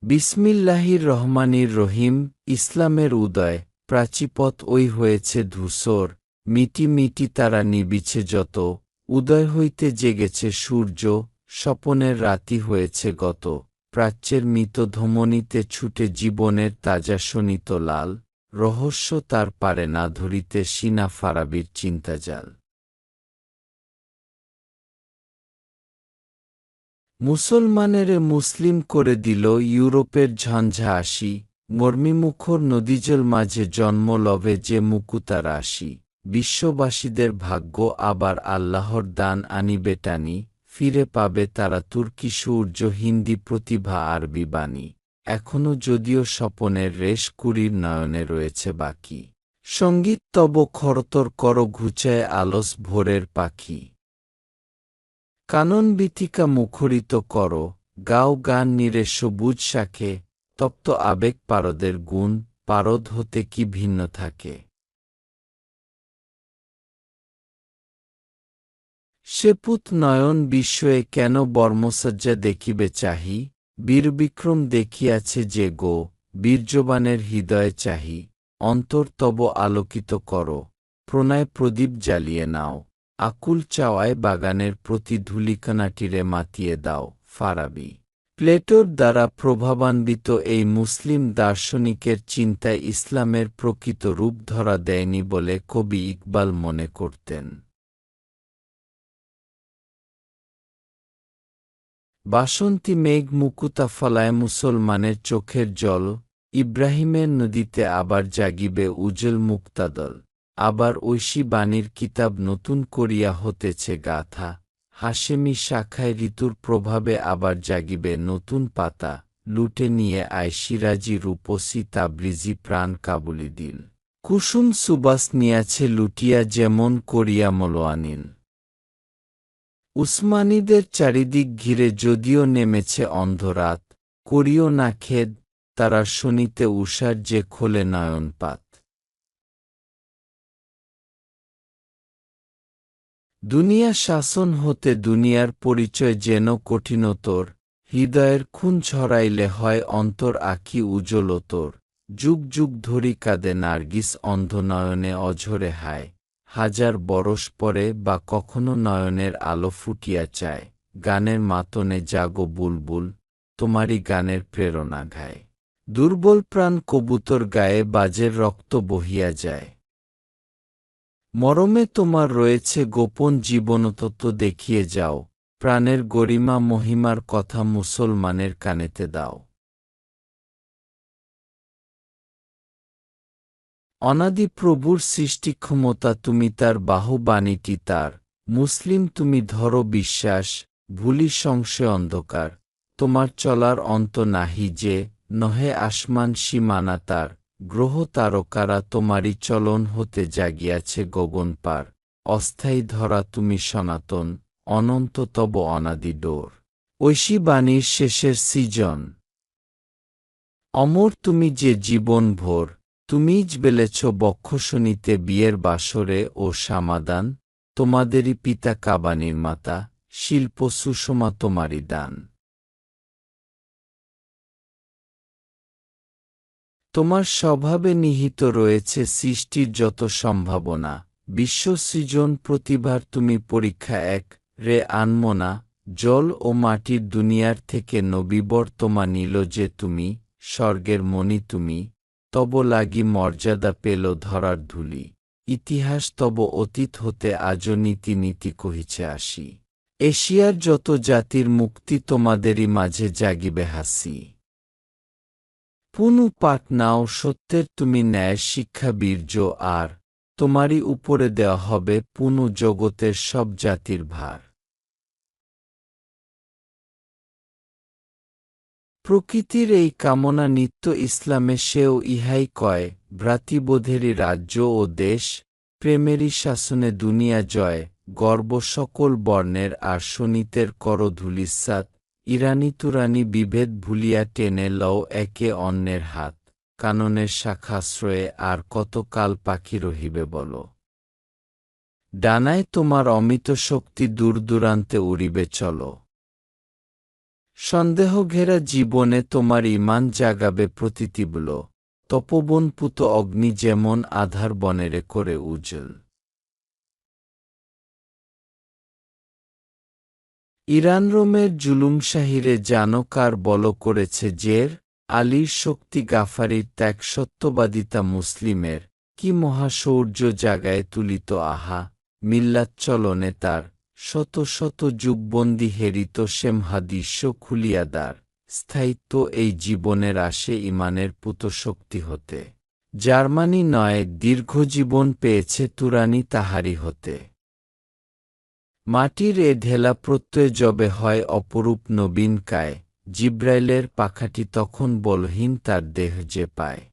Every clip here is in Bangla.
বিসমিল্লাহির রহমানির রহিম। ইসলামের উদয় প্রাচীপথ ওই হয়েছে ধূসর, মিটি মিটি তারা নিবিছে যত, উদয় হইতে জেগেছে সূর্য, স্বপনের রাতি হয়েছে গত, প্রাচ্যের মিত ধমনীতে ছুটে জীবনের তাজা শোণিত লাল, রহস্য তার পারে না ধরিতে সিনা ফারাবির চিন্তাজাল। মুসলমানেরে মুসলিম করে দিল ইউরোপের ঝঞ্ঝা আসি, মর্মিমুখর নদীজল মাঝে জন্ম লভে যে মুকুতা রাশি, বিশ্ববাসীদের ভাগ্য আবার আল্লাহর দান আনিবে টানি, ফিরে পাবে তারা তুর্কি সূর্য হিন্দি প্রতিভা আরবি বাণী, এখনো যদিও স্বপনের রেশ কুড়ির নয়নে রয়েছে বাকি, সঙ্গীত তব খরতর কর ঘুচায় আলস ভোরের পাখি। কানন বীথিকা মুখরিত কর, গাও গান নিরে সবুজ শাখে, তপ্ত আবেগ পারদের গুণ, পারদ হতে কি ভিন্ন থাকে। সেপুত নয়ন বিস্ময়ে কেন বর্মসজ্জা দেখিবে চাহি, বীরবিক্রম দেখিয়াছে যে গো, বীর্যবানের হৃদয়ে চাহি, অন্তর তব আলোকিত কর, প্রণয় প্রদীপ জ্বালিয়ে নাও, আকুল চাওয়ায় বাগানের প্রতি ধূলিকণাটিরে মাতিয়ে দাও। ফারাবি। প্লেটোর দ্বারা প্রভাবান্বিত এই মুসলিম দার্শনিকের চিন্তায় ইসলামের প্রকৃত রূপ ধরা দেয়নি বলে কবি ইকবাল মনে করতেন। বাসন্তী মেঘ মুকুতা ফলায় মুসলমানের চোখের জল, ইব্রাহিমের নদীতে আবার জাগিবে উজ্জ্বল মুক্তাদল, আবার ঐশী বাণীর কিতাব নতুন করিয়া হতেছে গাথা, হাশেমি শাখায় ঋতুর প্রভাবে আবার জাগিবে নতুন পাতা, লুটে নিয়ে আয় সিরাজি রূপসী তাবরিজি প্রাণ কাবুলি দিল, কুসুম সুবাস নিয়াছে লুটিয়া যেমন করিয়া মলোয়ানিল। উসমানীদের চারিদিক ঘিরে যদিও নেমেছে অন্ধরাত, করিও না খেদ, তারা শনিতে উষার যে খোলে নয়নপাত। দুনিয়া শাসন হতে দুনিয়ার পরিচয় যেন কঠিনতর, হৃদয়ের খুন ছড়াইলে হয় অন্তর আঁখি উজ্জ্বলতর, যুগ যুগ ধরি কাঁদে নার্গিস অন্ধ নয়নে অঝরে হায়, হাজার বরষ পরে বা কখনো নয়নের আলো ফুটিয়া চায়, গানের মাতনে জাগো বুলবুল, তোমারই গানের প্রেরণা গায়, দুর্বল প্রাণ কবুতর গায়ে বাজের রক্ত বহিয়া যায়। মরমে তোমার রয়েছে গোপন জীবনতত্ত্ব দেখিয়ে যাও, প্রাণের গরিমা মহিমার কথা মুসলমানের কানেতে দাও। অনাদি প্রভুর সৃষ্টিক্ষমতা তুমি তার বাহুবাণীটি তার, মুসলিম তুমি ধরো বিশ্বাস, ভুলি সংশয় অন্ধকার, তোমার চলার অন্ত নাহি যে, নহে আসমান সীমানা তার, গ্রহ তারকারা তোমারই চলন হতে জাগিয়াছে গগন পার, অস্থায়ী ধরা তুমি সনাতন, অনন্ত তব অনাদি ডোর, ঐশী বাণীর শেষের সৃজন। অমর তুমি যে জীবন ভোর, তুমিজ বেলেছ বক্ষশনিতে বিয়ের বাসরে ও সমাদান, তোমাদেরই পিতা কাবানির মাতা, শিল্প সুষমা তোমারই দান। তোমার স্বভাবে নিহিত রয়েছে সৃষ্টির যত সম্ভাবনা, বিশ্ব সৃজন প্রতিভার তুমি পরীক্ষা এক, রে আনমনা, জল ও মাটির দুনিয়ার থেকে নবীবর্তমা নিল যে তুমি, স্বর্গের মণি তুমি, তব লাগি মর্যাদা পেল ধরার ধূলি, ইতিহাস তব অতীত হতে আজও নীতি নীতি কহিছে আসি, এশিয়ার যত জাতির মুক্তি তোমাদেরই মাঝে জাগিবে হাসি। পুনু পাঠ নাও সত্যের তুমি ন্যায় শিক্ষা বীর্য আর, তোমারই উপরে দেওয়া হবে পুনু জগতের সব জাতির ভার। প্রকৃতির এই কামনা নিত্য ইসলামে সেও ইহাই কয়, ভ্রাতৃবোধেরই রাজ্য ও দেশ, প্রেমেরই শাসনে দুনিয়া জয়, গর্ব সকল বর্ণের আর শোণিতের কর ধূলিসাৎ, ইরানি তুরানি বিভেদ ভুলিয়া টেনে লও একে অন্যের হাত, কাননের শাখাশ্রয়ে আর কত কাল পাখি রহিবে বল, ডানায় তোমার অমিত শক্তি দূর দূরান্তে উড়িবে চলো। সন্দেহঘেরা জীবনে তোমার ঈমান জাগাবে প্রতিতিবল, তপবনপুত অগ্নি যেমন আধার বনেরে করে উজ্জ্বল। ইরান রোমের জুলুমশাহিরে জানো কার বল করেছে জের, আলীর শক্তি গাফারির ত্যাগ সত্যবাদিতা মুসলিমের, কি মহাশৌর্য জাগায় তুলিত আহা, মিল্লাত চলনে তার, শত শত যুগবন্দী হেরিত সেমহাদৃশ্য খুলিয়াদার, স্থায়িত্ব এই জীবনের আসে ইমানের পুতশক্তি হতে, জার্মানি নয় দীর্ঘজীবন পেয়েছে তুরানি তাহারি হতে। মাটির এ ঢেলা প্রত্যয় যবে হয় অপরূপ নবীন কায়, জিব্রাইলের পাখাটি তখন বলহীন তার দেহ যে পায়।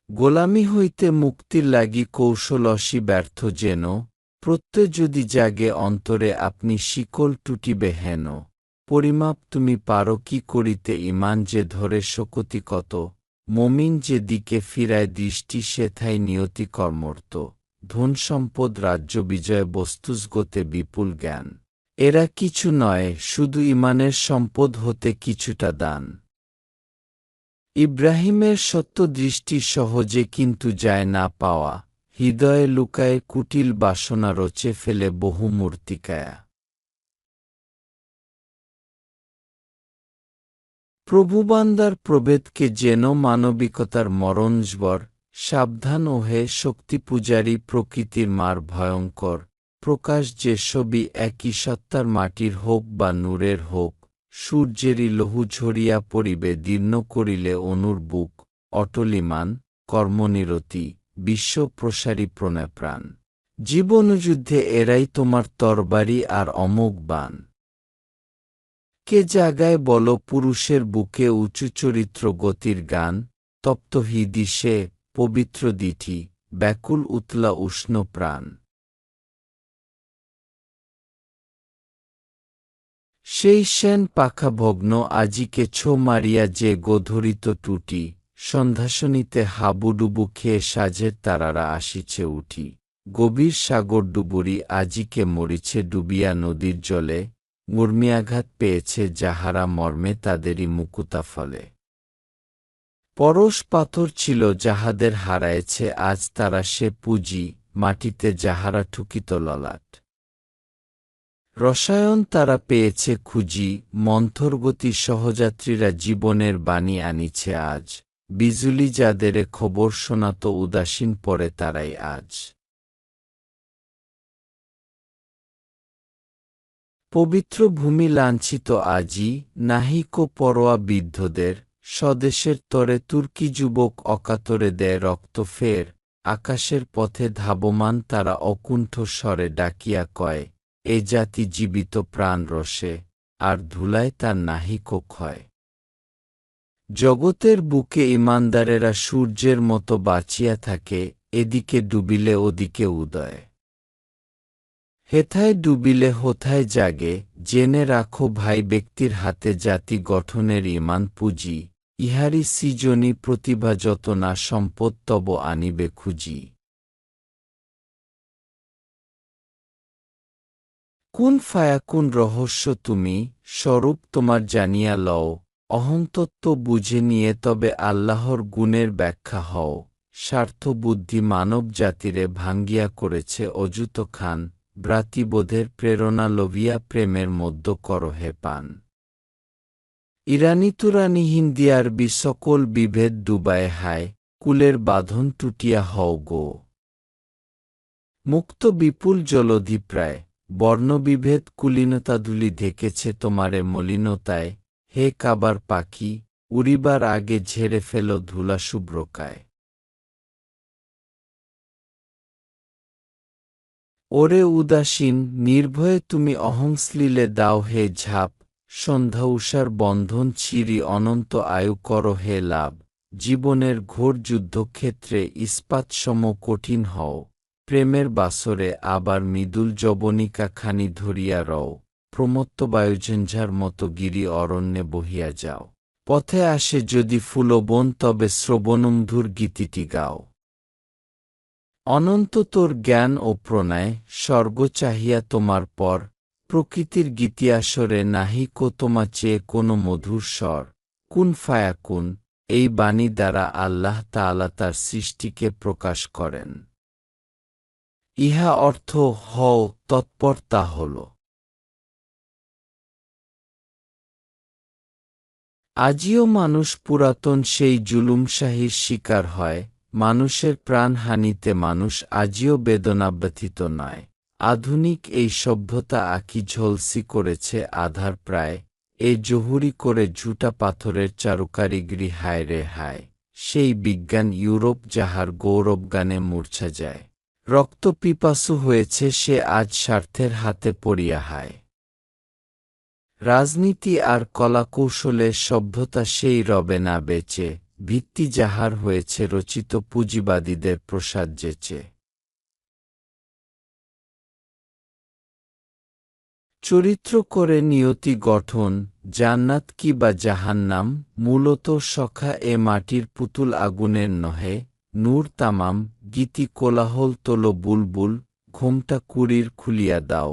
গোলামি হইতে মুক্তির লাগি কৌশলসী ব্যর্থ যেন, প্রত্যয় যদি জাগে অন্তরে আপনি শিকল টুটিবে হেন, পরিমাপ তুমি পারো কি করিতে ইমান যে ধরে শকতি কত, মমিন যে দিকে ফিরায় দৃষ্টি সেথায় নিয়তি কর্মর্ত, ধন সম্পদ রাজ্য বিজয় বস্তুসগতে বিপুল জ্ঞান, এরা কিছু নয় শুধু ইমানের সম্পদ হতে কিছুটা দান। ইব্রাহিমের সত্য দৃষ্টি সহজে কিন্তু যায় না পাওয়া, হৃদয়ে লুকায়ে কুটিল বাসনা রচে ফেলে বহু মূর্তিকায়া। প্রভুবান্দার প্রভেদকে যেন মানবিকতার মরণজ্বর, সাবধান ওহে শক্তি পূজারী প্রকৃতির মার ভয়ঙ্কর, প্রকাশ যে ছবি একই সত্তার মাটির হোক বা নূরের হোক, সূর্যেরই লহু ঝরিয়া পড়িবে দীর্ণ করিলে অনুর বুক, অটলিমান কর্মনিরতি বিশ্ব প্রসারী প্রণয়প্রাণ, জীবনযুদ্ধে এরাই তোমার তরবারি আর অমোঘ বাণ। কে জাগায় বল পুরুষের বুকে উঁচু চরিত্র গতির গান, তপ্ত হৃদি সে পবিত্র দিঠি ব্যাকুল উতলা উষ্ণ প্রাণ। সেই সেন পাখা ভগ্ন আজিকে ছো মারিয়া যে গোধরিত টুটি, সন্ধ্যাসনিতে হাবুডুবু খেয়ে সাজের তারারা আসিছে উঠি, গভীর সাগর ডুবুরি আজিকে মরিছে ডুবিয়া নদীর জলে, মূর্মিয়াঘাত পেয়েছে যাহারা মর্মে তাদেরই মুকুতা ফলে। পরশ পাথর ছিল যাহাদের হারায়েছে আজ তারা সে পুঁজি, মাটিতে যাহারা ঠুকিত ললাট। রসায়ন তারা পেয়েছে খুঁজি, মন্থরগতি সহযাত্রীরা জীবনের বাণী আনিছে আজ, বিজুলি যাদেরে খবর শোনাত উদাসীন পরে তারাই আজ। পবিত্র ভূমি লাঞ্ছিত আজি, নাহিকো পরোয়া বিদ্ধদের, স্বদেশের তরে তুর্কি যুবক অকাতরে দেয় রক্ত ফের, আকাশের পথে ধাবমান তারা অকুণ্ঠ স্বরে ডাকিয়া কয়, এ জাতি জীবিত প্রাণ রসে, আর ধুলায় তার নাহিকো ক্ষয়। জগতের বুকে ইমানদারেরা সূর্যের মতো বাঁচিয়া থাকে, এদিকে ডুবিলে ওদিকে উদয়। হেথায় ডুবিলে হোথায় জাগে, জেনে রাখো ভাই ব্যক্তির হাতে জাতি গঠনের ইমান পুঁজি, ইহারি সৃজনী প্রতিভা যত না সম্পদ তব আনিবে খুঁজি। কোন ফায়াকুন রহস্য তুমি, স্বরূপ তোমার জানিয়া লও, অহংতত্ত্ব বুঝে নিয়ে তবে আল্লাহর গুণের ব্যাখ্যা হও, স্বার্থ বুদ্ধি মানব জাতিরে ভাঙ্গিয়া করেছে অযুত খান, ভ্রাতৃবোধের প্রেরণা লভিয়া প্রেমের মধ্য কর হে পান। ইরানি তুরানি হিন্দি আরবি সকল বিভেদ ডুবায় হায়, কুলের বাঁধন টুটিয়া হও গো। মুক্ত বিপুল জলধি প্রায়, বর্ণবিভেদ কুলীনতাধুলি ঢেকেছে তোমারে মলিনতায়, হে কাবার পাখি, উড়িবার আগে ঝেড়ে ফেল ধুলা শুভ্রকায়। ওরে উদাসীন নির্ভয়ে তুমি অহংশ্লীলে দাও হে ঝাপ, সন্ধ্যা উষার বন্ধন ছিঁড়ি অনন্ত আয়ু কর হে লাভ, জীবনের ঘোর যুদ্ধক্ষেত্রে ইস্পাতসম কঠিন হও, প্রেমের বাসরে আবার মৃদুল যবনিকা খানি ধরিয়া রও, প্রমত্ত বায়ুঝঞ্ঝার মতো গিরি অরণ্যে বহিয়া যাও, পথে আসে যদি ফুলবন তবে শ্রবণমধুর গীতিটি গাও। অনন্ত তোর জ্ঞান ও প্রণয়, স্বর্গ চাহিয়া তোমার পর, প্রকৃতির গীতিয়াসরে নাহি কো তোমা চেয়ে কোনো মধুর স্বর, কুন ফায়াকুন, এই বাণী দ্বারা আল্লাহ তাআলা তার সৃষ্টিকে প্রকাশ করেন। ইহা অর্থ হও তৎপর তা হল। আজিও মানুষ পুরাতন সেই জুলুমশাহীর শিকার হয়, মানুষের প্রাণহানিতে মানুষ আজিও বেদনাব্যথিত নয়। আধুনিক এই সভ্যতা আঁকি ঝলসি করেছে আধার প্রায়, এ জহুরি করে ঝুটা পাথরের চারুকারিগরি হায় রে হায়, সেই বিজ্ঞান ইউরোপ যাহার গৌরবগানে মূর্ছা যায়। রক্তপিপাসু হয়েছে সে আজ স্বার্থের হাতে পড়িয়া হায়। রাজনীতি আর কলাকৌশলে সভ্যতা সেই রবে না বেচে, ভিত্তি যাহার হয়েছে রচিত পুঁজিবাদীদের প্রসাজ্যেচে। চরিত্র করে নিয়তি গঠন, জান্নাত কি বা জাহান্নাম, মূলত সখা এ মাটির পুতুল আগুনের নহে, নূর তামাম, গীতি কোলাহল তোলো বুলবুল, ঘোমটা কুড়ির খুলিয়া দাও,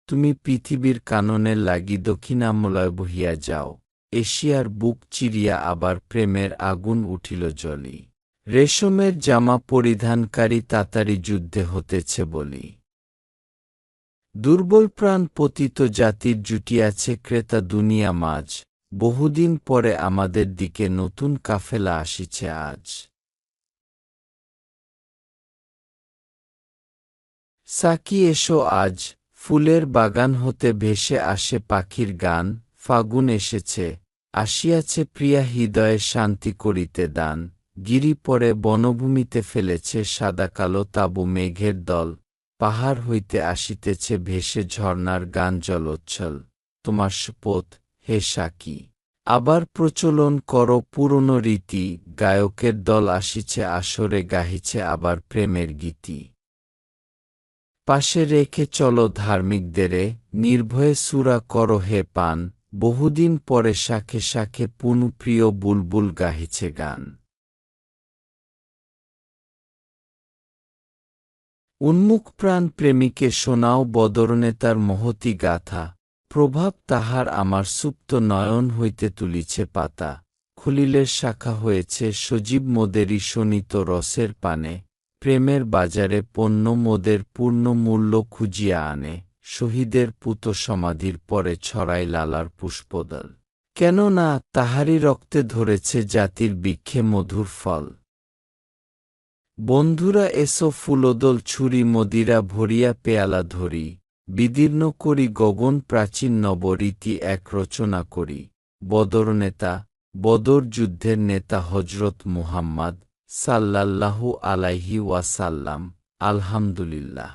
তুমি পৃথিবীর কাননে লাগি দক্ষিণামলয় বহিয়া যাও, এশিয়ার বুক চিরিয়া আবার প্রেমের আগুন উঠিল জ্বলি, রেশমের জামা পরিধানকারী তাতারি যুদ্ধে হতেছে বলি। দুর্বল প্রাণ পতিত জাতির জুটিয়াছে ক্রেতা দুনিয়া মাঝ, বহুদিন পরে আমাদের দিকে নতুন কাফেলা আসিছে আজ। সাকি এসো আজ, ফুলের বাগান হতে ভেসে আসে পাখির গান, ফাগুন এসেছে, আসিয়াছে প্রিয়া হৃদয়ে শান্তি করিতে দান, গিরি পরে বনভূমিতে ফেলেছে সাদা কালো তাবু মেঘের দল, পাহাড় হইতে আসিতেছে ভেসে ঝর্ণার গান জলোচ্ছল, তোমার শপথ হে সাকি, আবার প্রচলন কর পুরনো রীতি, গায়কের দল আসিছে আসরে গাহিছে আবার প্রেমের গীতি। পাশে রেখে চলো ধার্মিকদেরে, নির্ভয়ে সুরা কর হে পান, বহুদিন পরে শাখে শাখে পুনু প্রিয় বুলবুল গাহিছে গান। উন্মুখ প্রাণ প্রেমিকে শোনাও বদরনেতার মহতি গাথা, প্রভাব তাহার আমার সুপ্ত নয়ন হইতে তুলিছে পাতা, খুলিলের শাখা হয়েছে সজীব মোদেরই শোণিত রসের পানে, প্রেমের বাজারে পণ্য মোদের পূর্ণ মূল্য খুঁজিয়া আনে, শহীদের পুত সমাধির পরে ছড়ায় লালার পুষ্পদল, কেননা তাহারই রক্তে ধরেছে জাতির বৃক্ষে মধুর ফল। বন্ধুরা এসো ফুলদল ছুরি মদিরা ভরিয়া পেয়ালা ধরি, বিদীর্ণ করি গগন প্রাচীন নবরীতি এক রচনা করি, বদর নেতা, বদর যুদ্ধের নেতা হজরত মুহাম্মদ সাল্লাল্লাহু আলাইহি ওয়াসাল্লাম, আলহামদুলিল্লাহ।